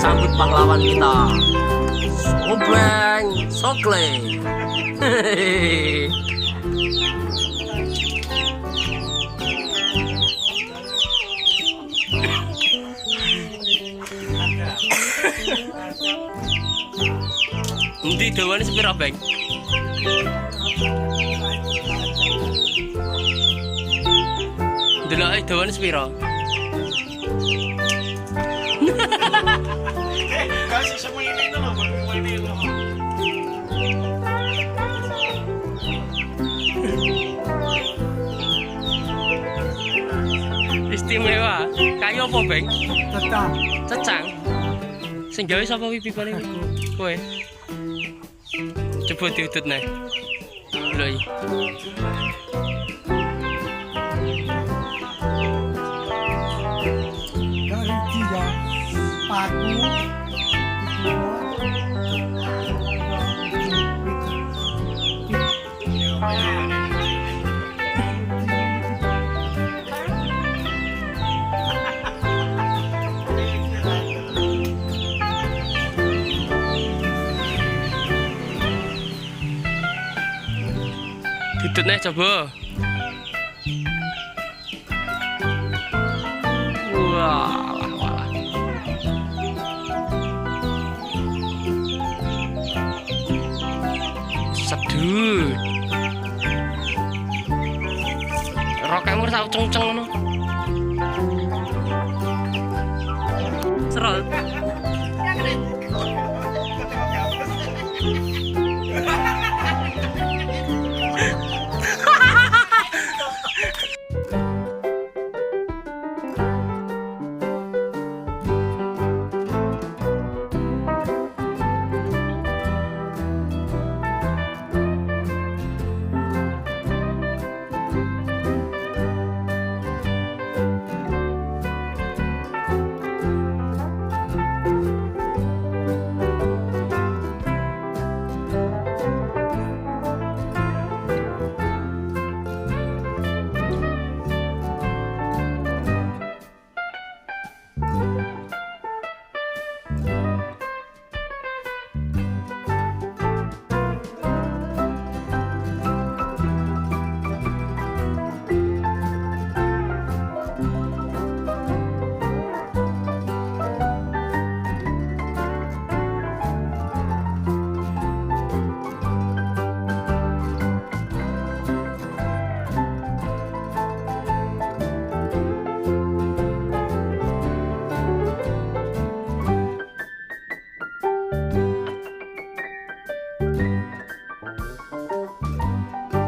sambut pahlawan kita, Obeng Sokle. Nanti dawane sepiro, Beng? Delok ae dawane sepiro? Kasih semua ini loh, semua ini loh. Istimewa. Kayu apa, Beng? Tetap. Cecang. Sing gawe sapa wi pipane iki? Kowe. Coba diudut nih. Lho iki. Dari 3 paku Dudut nih coba. Wah, wah. Sedut. Rokokmu tau ceng-ceng ngono.